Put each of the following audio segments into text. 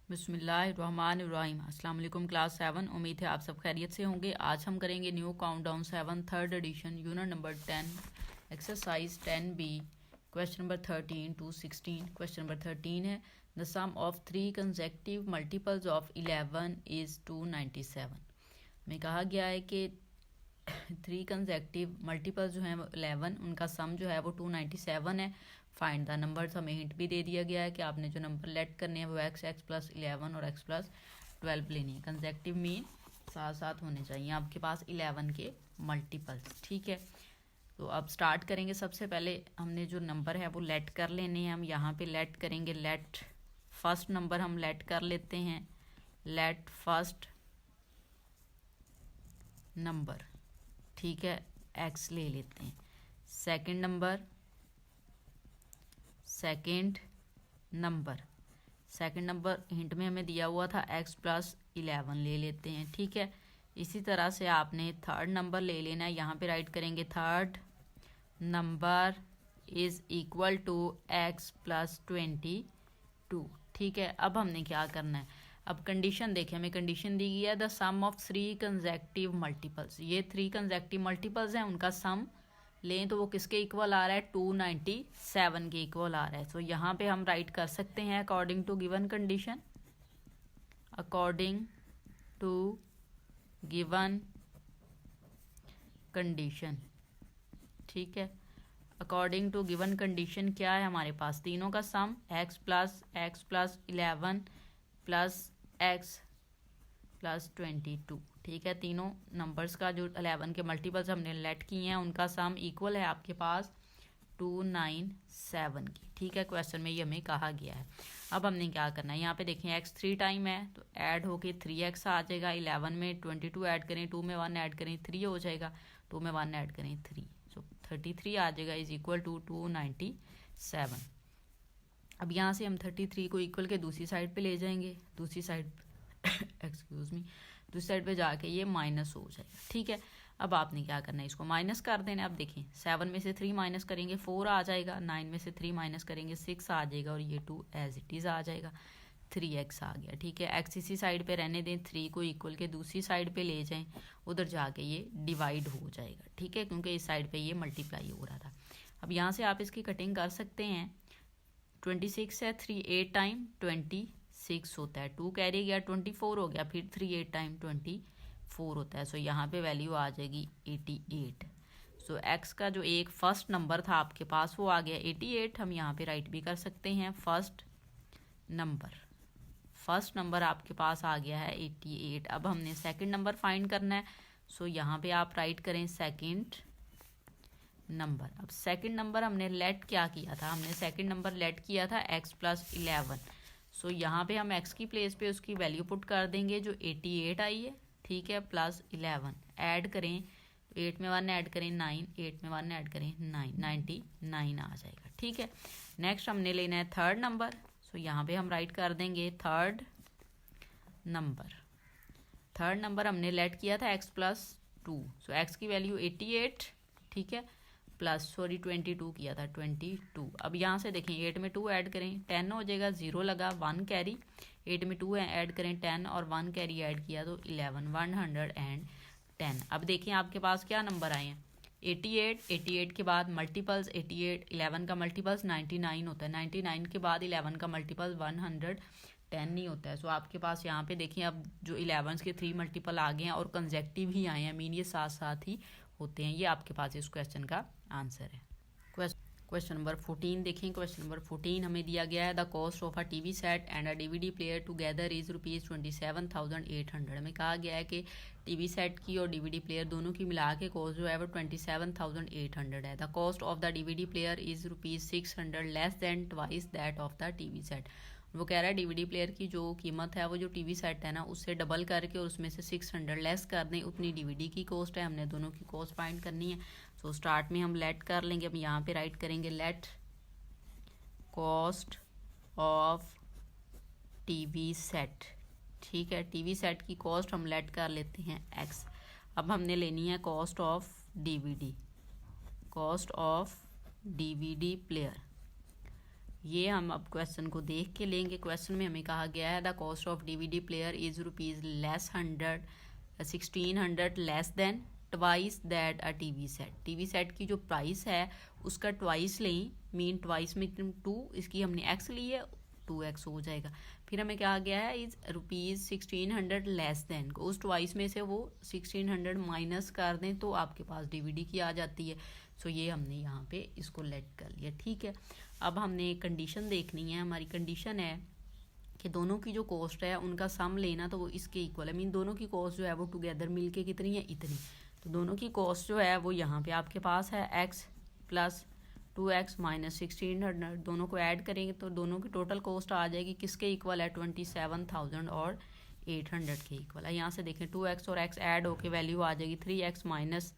बिस्मिल्लाहिर्रहमानिर्रहीम। अस्सलाम वालेकुम क्लास 7। उम्मीद है आप सब खैरियत से होंगे। आज हम करेंगे new countdown 7 third edition unit number 10 exercise 10B question number 13 to 16। Question number 13 है the sum of 3 consecutive multiples of 11 is 297 में कहा गया है कि 3 कंसेक्टिव मल्टीपल जो हैं 11 उनका सम जो है वो 297 है। फाइंड द नंबर्स हमें हिंट भी दे दिया गया है कि आपने जो नंबर लेट करने हैं वो x प्लस 11 और x प्लस 12 लेनी है। कंसेक्टिव मीन साथ साथ होने चाहिए आपके पास 11 के मल्टीपल्स। ठीक है, तो अब स्टार्ट करेंगे। सबसे पहले हमने जो नंबर है वो लेट कर लेने हैं। हम यहाँ पे लेट करेंगे। लेट फर्स्ट नंबर हम लेट कर लेते हैं। लेट फर्स्ट नंबर, ठीक है, x ले लेते हैं। Second number, second number hint में हमें दिया हुआ था x प्लस 11 ले लेते हैं। ठीक है, इसी तरह से आपने थर्ड नंबर ले लेना है। यहाँ पे राइट करेंगे third number is equal to x plus 22। ठीक है, अब हमने क्या करना है, अब कंडीशन देखें। हमें कंडीशन दी गई है the sum of 3 consecutive multiples. ये 3 कंसेक्टिव मल्टीपल्स हैं, उनका सम लें तो वो किसके इक्वल आ रहा है, 297 के इक्वल आ रहा है। सो यहाँ पे हम राइट कर सकते हैं according to given condition, according to given condition. ठीक है, अकॉर्डिंग टू गिवन कंडीशन क्या है हमारे पास, तीनों का सम x plus 11 plus x plus 22। ठीक है, तीनों नंबर्स का जो 11 के मल्टीपल्स हमने लेट किए हैं उनका सम इक्वल है आपके पास 297 की। ठीक है, क्वेश्चन में ये हमें कहा गया है। अब हमने क्या करना है, यहाँ पे देखें x 3 टाइम है तो ऐड होके 3x आ जाएगा। 11 में 22 ऐड करें, 2 में 1 ऐड करें 3 हो जाएगा, 2 में 1 ऐड करें 3, सो 33 आ जाएगा इज इक्वल टू 297। अब यहाँ से हम 33 को इक्वल के दूसरी साइड पे ले जाएंगे। दूसरी साइड एक्सक्यूज मी, दूसरी साइड पे जाके ये माइनस हो जाएगा। ठीक है, अब आपने क्या करना है, इसको माइनस कर देना है। अब देखें 7 में से 3 माइनस करेंगे 4 आ जाएगा, 9 में से 3 माइनस करेंगे 6 आ जाएगा और ये 2 एज इट इज़ आ जाएगा, 3x आ गया। ठीक है, x इसी साइड पे रहने दें, 3 को इक्वल के दूसरी साइड पे ले जाएं, उधर जाके ये डिवाइड हो जाएगा। ठीक है, क्योंकि इस साइड पे ये मल्टीप्लाई हो रहा था। अब यहाँ से आप इसकी कटिंग कर सकते हैं। 26 है, 3 8 टाइम 26 होता है, 2 कैरी गया 24 हो गया, फिर 3 8 टाइम 24 होता है। सो यहाँ पे वैल्यू आ जाएगी 88। सो x का जो एक फर्स्ट नंबर था आपके पास वो आ गया 88। हम यहाँ पे राइट भी कर सकते हैं फर्स्ट नंबर आपके पास आ गया है 88। अब हमने सेकंड नंबर फाइंड करना है। सो यहाँ पे आप राइट करें सेकंड नंबर। अब सेकंड नंबर हमने लेट क्या किया था, हमने सेकंड नंबर लेट किया था x प्लस 11। सो यहाँ पे हम x की प्लेस पे उसकी वैल्यू पुट कर देंगे जो 88 आई है। ठीक है, प्लस 11 ऐड करें, 8 में 1 ऐड करें 9, 8 में 1 ऐड करें 9, 99 आ जाएगा। ठीक है, नेक्स्ट हमने लेना है थर्ड नंबर। सो यहाँ पे हम राइट कर देंगे थर्ड नंबर हमने लेट किया था x प्लस 2। सो x की वैल्यू 88, ठीक है, प्लस 22 किया था 22। अब यहाँ से देखें 8 में 2 ऐड करें 10 हो जाएगा, 0 लगा 1 कैरी, 8 में 2 ऐड करें 10 और 1 कैरी ऐड किया तो 11, 110। अब देखिए आपके पास क्या नंबर आए हैं 88 के बाद मल्टीपल्स 88, 11 का मल्टीपल्स 99 होता है, 99 के बाद 11 का मल्टीपल 110 नहीं होता है। सो आपके पास यहाँ पे देखिए अब जो 11 के 3 मल्टीपल आ गए हैं और कंसेक्टिव ही आए हैं, मीन ये साथ साथ ही होते हैं। ये आपके पास इस क्वेश्चन का आंसर है। क्वेश्चन नंबर 14 देखें। क्वेश्चन नंबर 14 हमें दिया गया है the cost of a TV set and a DVD player together is ₹27,800। हमें कहा गया है कि टीवी सेट की और डीवीडी प्लेयर दोनों की मिला के कॉस्ट जो है वो 27,800 है। The cost of the DVD player is ₹600 less than twice that of the TV set. वो कह रहा है डीवीडी प्लेयर की जो कीमत है वो जो टीवी सेट है ना उससे डबल करके और उसमें से 600 लेस कर दें, उतनी डीवीडी की कॉस्ट है। हमने दोनों की कॉस्ट फाइंड करनी है। सो स्टार्ट में हम लेट कर लेंगे। अब यहाँ पे राइट करेंगे let cost of TV set. ठीक है, टीवी सेट की कॉस्ट हम लेट कर लेते हैं x। अब हमने लेनी है कॉस्ट ऑफ डीवीडी प्लेयर। ये हम अब क्वेश्चन को देख के लेंगे। क्वेश्चन में हमें कहा गया है the cost of DVD player is ₹1600 less than twice that a TV set. TV set की जो प्राइस है उसका ट्वाइस लें, मीन ट्वाइस में 2, इसकी हमने एक्स ली है 2x हो जाएगा। फिर हमें कहा गया है इज ₹1600 लेस देन, उस ट्वाइस में से वो 1600 माइनस कर दें तो आपके पास डीवीडी की आ जाती है। सो ये हमने यहाँ पे इसको लेट कर लिया, ठीक है। अब हमने एक कंडीशन देखनी है। हमारी कंडीशन है कि दोनों की जो कॉस्ट है उनका सम लेना तो वो इसके इक्वल है, मीन दोनों की कॉस्ट जो है वो टुगेदर मिलके कितनी है, इतनी। तो दोनों की कॉस्ट जो है वो यहाँ पे आपके पास है x प्लस 2x माइनस 1600, दोनों को ऐड करेंगे तो दोनों की टोटल कॉस्ट आ जाएगी किसके इक्वल है, 27,000 और 800 के इक्वल है। यहाँ से देखें 2x और x ऐड होके वैल्यू आ जाएगी 3x माइनस,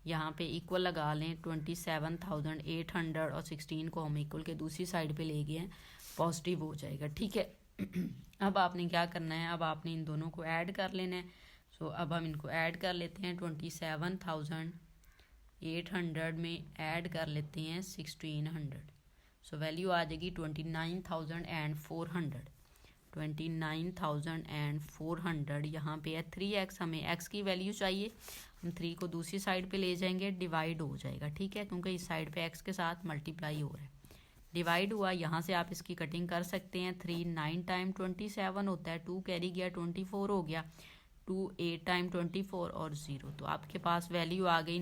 यहाँ पे इक्वल लगा लें 27,800 और 16 को हम इक्वल के दूसरी साइड पे ले गए हैं, पॉजिटिव हो जाएगा, ठीक है। अब आपने क्या करना है, अब आपने इन दोनों को ऐड कर लेना है। सो अब हम इनको ऐड कर लेते हैं। 27,800 में ऐड कर लेते हैं 1600, सो वैल्यू आ जाएगी 29,400। 29,400 यहाँ पे है 3x, हमें x की वैल्यू चाहिए, हम 3 को दूसरी साइड पे ले जाएंगे, डिवाइड हो जाएगा, ठीक है, क्योंकि इस साइड पे x के साथ मल्टीप्लाई हो रहा है। डिवाइड हुआ, यहाँ से आप इसकी कटिंग कर सकते हैं। 3 9 टाइम 27 होता है, 2 कैरी गया 24 हो गया, 2 8 टाइम 24 और 0, तो आपके पास वैल्यू आ गई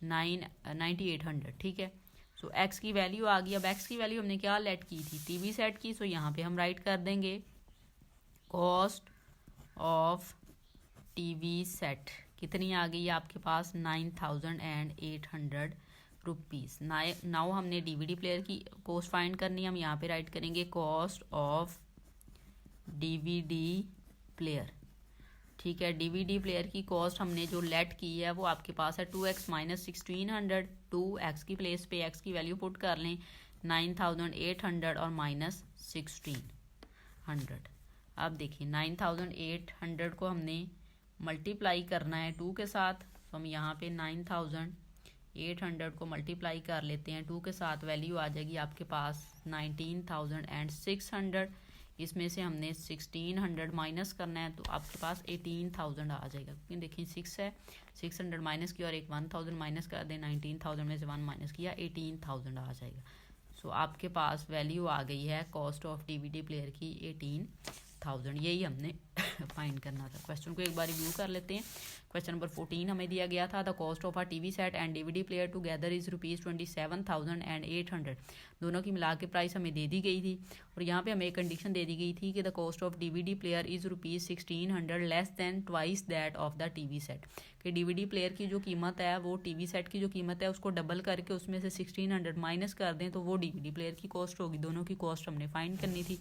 9800, ठीक है। सो x की वैल्यू आ गई। अब x की वैल्यू हमने क्या लेट की थी, टीवी सेट की। सो यहाँ पे हम राइट कर देंगे कॉस्ट ऑफ टीवी सेट कितनी आ गई आपके पास, 9,800 रुपीज़। नाउ हमने डीवीडी प्लेयर की कॉस्ट फाइंड करनी है। हम यहाँ पे राइट करेंगे कॉस्ट ऑफ डीवीडी प्लेयर, ठीक है। डीवीडी प्लेयर की कॉस्ट हमने जो लेट की है वो आपके पास है 2x माइनस 1600, 2x की प्लेस पे x की वैल्यू पुट कर लें 9,800 और माइनस 1600। अब देखिए 9,800 को हमने मल्टीप्लाई करना है 2 के साथ, तो हम यहाँ पे 9,800 को मल्टीप्लाई कर लेते हैं 2 के साथ, वैल्यू आ जाएगी आपके पास 19,600। इसमें से हमने 1600 माइनस करना है तो आपके पास 18,000 आ जाएगा, क्योंकि देखिए 6 है, 600 माइनस किया और एक 1000 माइनस कर दें, 19,000 में से 1 माइनस किया, 18,000 आ जाएगा। सो आपके पास वैल्यू आ गई है कॉस्ट ऑफ डीवीडी प्लेयर की 18,000। यही हमने फाइंड करना था। क्वेश्चन को एक बार रिव्यू कर लेते हैं। क्वेश्चन नंबर 14 हमें दिया गया था the cost of a TV set and DVD player together is ₹27,800। दोनों की मिला के प्राइस हमें दे दी गई थी और यहाँ पे हमें एक कंडीशन दे दी गई थी कि the cost of DVD player is ₹1600 less than twice that of the TV set, कि डीवीडी प्लेयर की जो कीमत है वो टीवी सेट की जो कीमत है उसको डबल करके उसमें से 1600 माइनस कर दें तो वो डीवीडी प्लेयर की कॉस्ट होगी। दोनों की कॉस्ट हमने फाइंड करनी थी।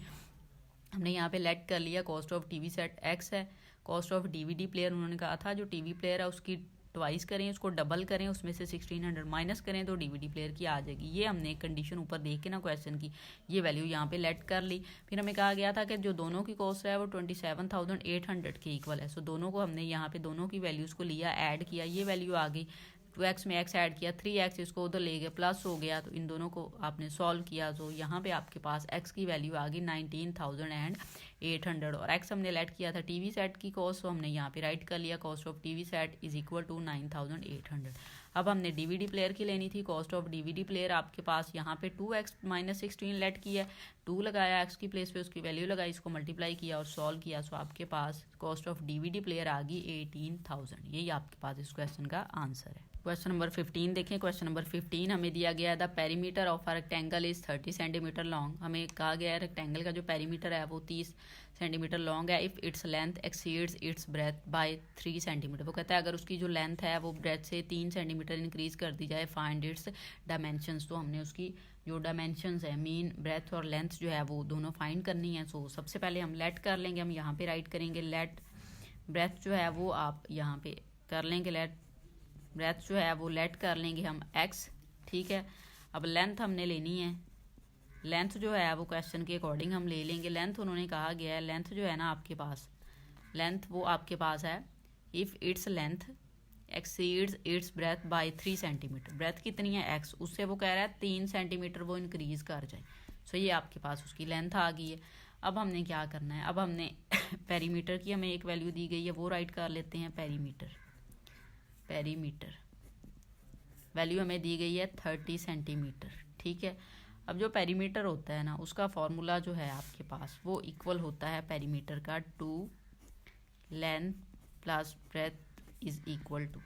हमने यहाँ पे लेट कर लिया cost of TV set x है, कॉस्ट ऑफ डीवीडी प्लेयर उन्होंने कहा था जो टीवी प्लेयर है उसकी ट्वाइस करें, उसको डबल करें, उसमें से 1600 माइनस करें तो डीवीडी प्लेयर की आ जाएगी। ये हमने कंडीशन ऊपर देख के ना क्वेश्चन की ये वैल्यू यहाँ पे लेट कर ली। फिर हमें कहा गया था कि जो दोनों की कॉस्ट है वो 27,800 के इक्वल है। सो दोनों को हमने यहाँ पे दोनों की वैल्यूज़ को लिया, ऐड किया, ये वैल्यू आ गई। 2x में x ऐड किया, 3x इसको उधर ले गए, प्लस हो गया, तो इन दोनों को आपने सॉल्व किया तो यहाँ पे आपके पास x की वैल्यू आ गई 19,800 और x हमने लेट किया था टीवी सेट की कॉस्ट, तो हमने यहाँ पे राइट कर लिया cost of TV set is equal to 9,800। अब हमने डीवीडी प्लेयर की लेनी थी। कॉस्ट ऑफ डीवीडी प्लेयर आपके पास यहाँ पे 2x माइनस 16 लेट किया, 2 लगाया x की प्लेस पे, उसकी वैल्यू लगाई, इसको मल्टीप्लाई किया और सॉल्व किया। सो आपके पास कॉस्ट ऑफ डीवीडी प्लेयर आ गई 18,000। यही आपके पास इस क्वेश्चन का आंसर है। क्वेश्चन नंबर 15 देखें। क्वेश्चन नंबर 15 हमें दिया गया है the perimeter of a rectangle is 30 centimetre long. हमें कहा गया है रेक्टेंगल का जो पेरीमीटर है वो 30 सेंटीमीटर लॉन्ग है if its length exceeds its breadth by 3 centimetre. वो कहता है अगर उसकी जो लेंथ है वो ब्रेथ से 3 सेंटीमीटर इंक्रीज कर दी जाए, फाइंड इट्स डायमेंशंस। तो हमने उसकी जो डायमेंशंस है मीन ब्रेथ और लेंथ जो है वो दोनों फाइंड करनी है। सो सबसे पहले हम लेट कर लेंगे, हम यहाँ पे राइट करेंगे लेट ब्रेथ जो है वो आप यहाँ पे कर लेंगे, लेट ब्रेथ जो है वो लेट कर लेंगे हम x, ठीक है। अब लेंथ हमने लेनी है, लेंथ जो है वो क्वेश्चन के अकॉर्डिंग हम ले लेंगे। लेंथ उन्होंने कहा गया है, लेंथ जो है ना आपके पास, लेंथ वो आपके पास है if its length exceeds its breadth by 3 centimetre, breadth कितनी है x, उससे वो कह रहा है 3 सेंटीमीटर वो इंक्रीज़ कर जाए। सो ये आपके पास उसकी लेंथ आ गई है। अब हमने क्या करना है, अब हमने पेरीमीटर की हमें एक वैल्यू दी गई है, वो राइट कर लेते हैं। पेरीमीटर वैल्यू हमें दी गई है 30 सेंटीमीटर, ठीक है। अब जो पेरीमीटर होता है ना, उसका फॉर्मूला जो है आपके पास वो इक्वल होता है पेरीमीटर का 2 length plus breadth is equal to,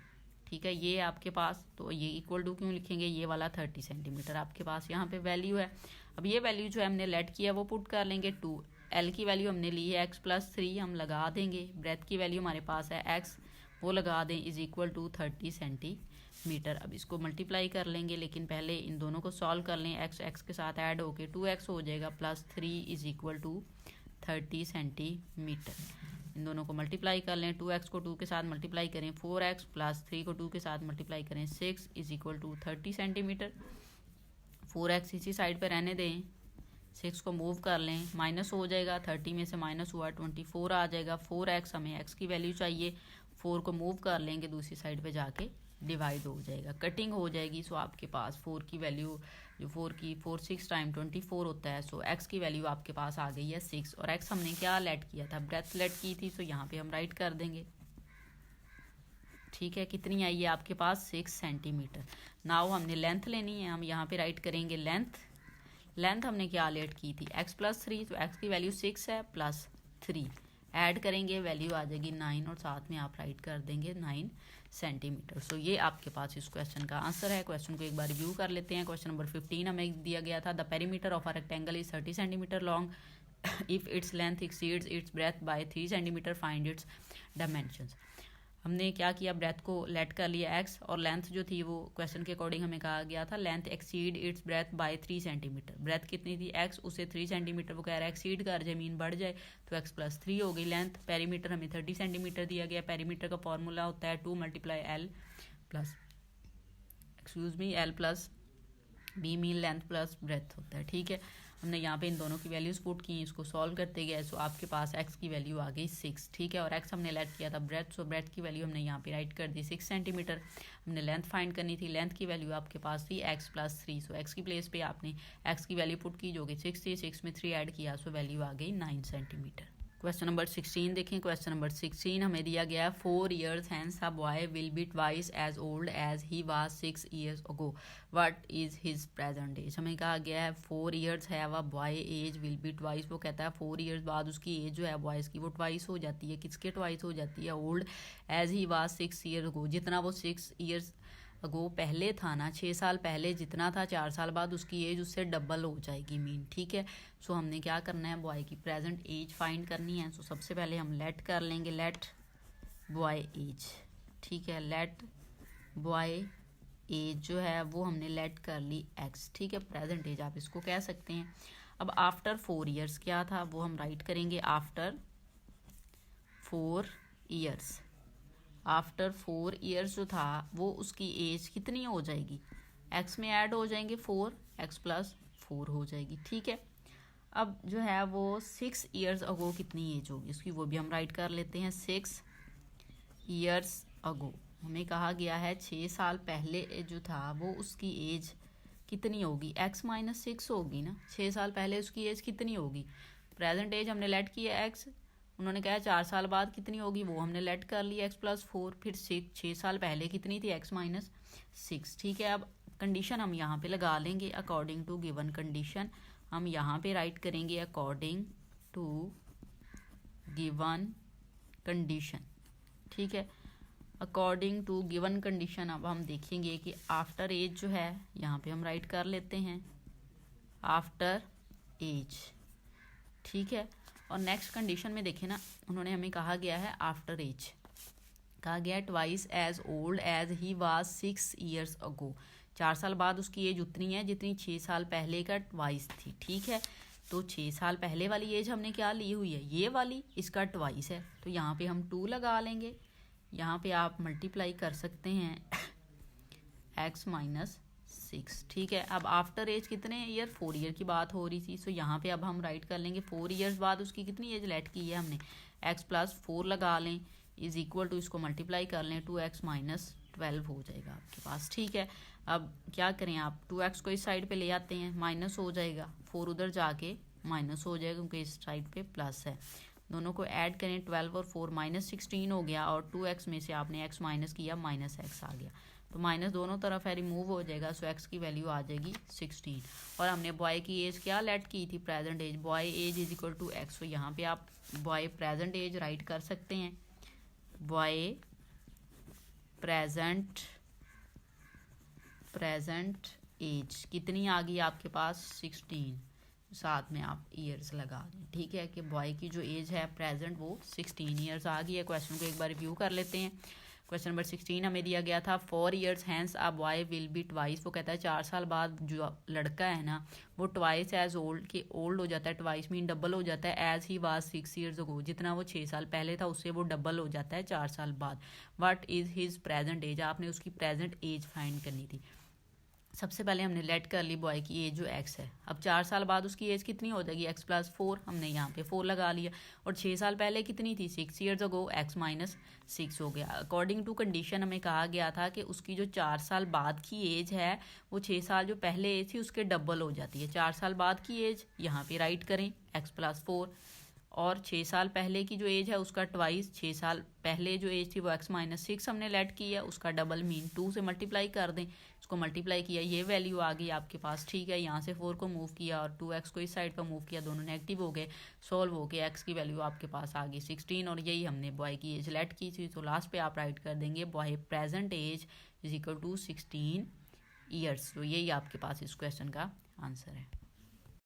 ठीक है। ये आपके पास, तो ये इक्वल टू क्यों लिखेंगे, ये वाला 30 सेंटीमीटर आपके पास यहाँ पे वैल्यू है। अब ये वैल्यू जो है हमने लेट किया वो पुट कर लेंगे 2, एल की वैल्यू हमने ली है x+3, हम लगा देंगे। ब्रेथ की वैल्यू हमारे पास है x, वो लगा दें, इज इक्वल टू 30 सेंटीमीटर। अब इसको मल्टीप्लाई कर लेंगे, लेकिन पहले इन दोनों को सॉल्व कर लें। x के साथ ऐड होके 2x हो जाएगा, +3 इज इक्वल टू 30 सेंटीमीटर। इन दोनों को मल्टीप्लाई कर लें, 2x को 2 के साथ मल्टीप्लाई करें 4x, +3 को 2 के साथ मल्टीप्लाई करें 6 is equal to 30 centimetre. 4x इसी साइड पे रहने दें, 6 को मूव कर लें, माइनस हो जाएगा, 30 में से माइनस हुआ 24 आ जाएगा। 4x हमें x की वैल्यू चाहिए, 4 को मूव कर लेंगे, दूसरी साइड पे जाके डिवाइड हो जाएगा, कटिंग हो जाएगी। सो आपके पास 4 की वैल्यू जो 4 6 टाइम 24 होता है। सो x की वैल्यू आपके पास आ गई है 6, और x हमने क्या लेट किया था, ब्रेथ लेट की थी। सो यहाँ पे हम राइट कर देंगे, ठीक है। कितनी आई है आपके पास, 6 सेंटीमीटर। नाउ हमने लेंथ लेनी है, हम यहाँ पे राइट करेंगे लेंथ हमने क्या लेट की थी, x+3, तो x की वैल्यू 6 है, +3 ऐड करेंगे, वैल्यू आ जाएगी 9, और साथ में आप राइट कर देंगे 9 सेंटीमीटर। सो ये आपके पास इस क्वेश्चन का आंसर है। क्वेश्चन को एक बार रिव्यू कर लेते हैं। क्वेश्चन नंबर 15 हमें दिया गया था, the perimeter of a rectangle is 30 centimetre long if its length exceeds its breadth by 3 centimetre, find its dimensions. हमने क्या किया, ब्रेथ को लेट कर लिया x, और लेंथ जो थी वो क्वेश्चन के अकॉर्डिंग हमें कहा गया था length exceed its breadth by 3 centimetre. Breadth कितनी थी x, उसे 3 सेंटीमीटर वो कह रहा है एक्सीड कर जाए, मीन बढ़ जाए, तो x+3 हो गई लेंथ। पेरीमीटर हमें 30 सेंटीमीटर दिया गया। पेरीमीटर का फॉर्मूला होता है 2 × L plus b mean length plus breath होता है, ठीक है। हमने यहाँ पे इन दोनों की वैल्यूज पुट की, इसको सॉल्व करते गए। सो आपके पास x की वैल्यू आ गई 6, ठीक है, और x हमने लेट किया था ब्रेथ। सो ब्रेथ की वैल्यू हमने यहाँ पे राइट कर दी 6 सेंटीमीटर। हमने लेंथ फाइंड करनी थी, लेंथ की वैल्यू आपके पास थी x+3। सो x की प्लेस पे आपने x की वैल्यू पुट की जो कि 6 थी, 6 में 3 ऐड किया, सो वैल्यू आ गई 9 सेंटीमीटर। क्वेश्चन नंबर 16 देखें। क्वेश्चन नंबर 16 हमें दिया गया 4 years hence a boy will be twice as old as he was 6 years ago. What is his present age? हमें कहा गया है 4 years है वह boy age will be twice, वो कहता है 4 years बाद उसकी एज जो है बॉयज़ की वो ट्वाइस हो जाती है। किसके ट्वाइस हो जाती है, old age he was 6 years ago, जितना वो 6 years अगो पहले था ना, 6 साल पहले जितना था, 4 साल बाद उसकी एज उससे डबल हो जाएगी मीन, ठीक है। सो हमने क्या करना है, बॉय की प्रेजेंट एज फाइंड करनी है। सो सबसे पहले हम लेट कर लेंगे, लेट बॉय एज, ठीक है। लेट बॉय एज जो है वो हमने लेट कर ली x, ठीक है, प्रेजेंट एज आप इसको कह सकते हैं। अब आफ्टर 4 years क्या था, वो हम राइट करेंगे आफ्टर 4 years। आफ्टर 4 years जो था वो उसकी एज कितनी हो जाएगी, x में ऐड हो जाएंगे 4, x+4 हो जाएगी, ठीक है। अब जो है वो 6 years अगो कितनी एज होगी उसकी, वो भी हम राइट कर लेते हैं। 6 years अगो हमें कहा गया है 6 साल पहले जो था वो उसकी एज कितनी होगी, x-6 होगी ना। 6 साल पहले उसकी एज कितनी होगी, प्रेजेंट एज हमने लेट की है x, उन्होंने कहा 4 साल बाद कितनी होगी, वो हमने लेट कर ली x+4, फिर 6 साल पहले कितनी थी, x-6, ठीक है। अब कंडीशन हम यहाँ पे लगा लेंगे, अकॉर्डिंग टू गिवन कंडीशन हम यहाँ पे राइट करेंगे अकॉर्डिंग टू गिवन कंडीशन, ठीक है। अकॉर्डिंग टू गिवन कंडीशन अब हम देखेंगे कि आफ्टर एज जो है यहाँ पे हम राइट कर लेते हैं आफ्टर एज, ठीक है। और नेक्स्ट कंडीशन में देखें ना, उन्होंने हमें कहा गया है आफ्टर एज, कहा गया है twice age old age he was 6 years ago, 4 साल बाद उसकी एज उतनी है जितनी 6 साल पहले का ट्वाइस थी, ठीक है। तो 6 साल पहले वाली एज हमने क्या ली हुई है, ये वाली, इसका ट्वाइस है, तो यहाँ पे हम 2 लगा लेंगे। यहाँ पे आप मल्टीप्लाई कर सकते हैं x-6, ठीक है। अब आफ्टर एज कितने ईयर, 4 year की बात हो रही थी। सो यहाँ पे अब हम राइट कर लेंगे 4 years बाद उसकी कितनी एज लेट की है हमने, x+4 लगा लें, इज इक्वल टू, इसको मल्टीप्लाई कर लें, 2x माइनस 12 हो जाएगा आपके पास। ठीक है, अब क्या करें, आप 2x को इस साइड पे ले आते हैं, माइनस हो जाएगा, 4 उधर जाके माइनस हो जाएगा क्योंकि इस साइड पे प्लस है। दोनों को ऐड करें, 12 और 4 माइनस 16 हो गया, और 2x में से आपने x माइनस किया, माइनस x आ गया, तो माइनस दोनों तरफ है, रिमूव हो जाएगा, सो x की वैल्यू आ जाएगी 16। और हमने बॉय की एज क्या लेट की थी, present age, boy age is equal to x। तो यहाँ पे आप बॉय प्रेजेंट एज राइट कर सकते हैं, बॉय प्रेजेंट एज कितनी आ गई आपके पास, 16, साथ में आप ईयर्स लगा दें। ठीक है, कि बॉय की जो एज है प्रेजेंट वो 16 ईयर्स आ गई है। क्वेश्चन को एक बार रिव्यू कर लेते हैं। क्वेश्चन नंबर 16 हमें दिया गया था 4 years hence a boy will be twice. वो कहता है 4 साल बाद जो लड़का है ना वो ट्वाइस एज ओल्ड, कि ओल्ड हो जाता है, ट्वाइस मीन डबल हो जाता है, age he was 6 years ago, जितना वो 6 साल पहले था उससे वो डबल हो जाता है 4 साल बाद। What is his present age, आपने उसकी प्रेजेंट एज फाइंड करनी थी। सबसे पहले हमने लेट कर ली बॉय की एज जो x है। अब 4 साल बाद उसकी एज कितनी हो जाएगी, x प्लस 4, हमने यहाँ पे 4 लगा लिया, और 6 साल पहले कितनी थी, 6 ईयर्स अगो, x माइनस 6 हो गया। अकॉर्डिंग टू कंडीशन हमें कहा गया था कि उसकी जो 4 साल बाद की एज है वो 6 साल जो पहले एज थी उसके डबल हो जाती है। 4 साल बाद की एज यहाँ पे राइट करें, x प्लस 4, और 6 साल पहले की जो एज है उसका ट्वाइस, 6 साल पहले जो एज थी वो x माइनस 6 हमने लेट की है, उसका डबल मीन 2 से मल्टीप्लाई कर दें, इसको मल्टीप्लाई किया, ये वैल्यू आ गई आपके पास। ठीक है, यहाँ से 4 को मूव किया और 2x को इस साइड पर मूव किया, दोनों नेगेटिव हो गए, सॉल्व हो गए, x की वैल्यू आपके पास आ गई 16, और यही हमने बॉय की एज लेट की थी। तो लास्ट पे आप राइट कर देंगे boy present age is equal to 16 years. तो यही आपके पास इस क्वेश्चन का आंसर है।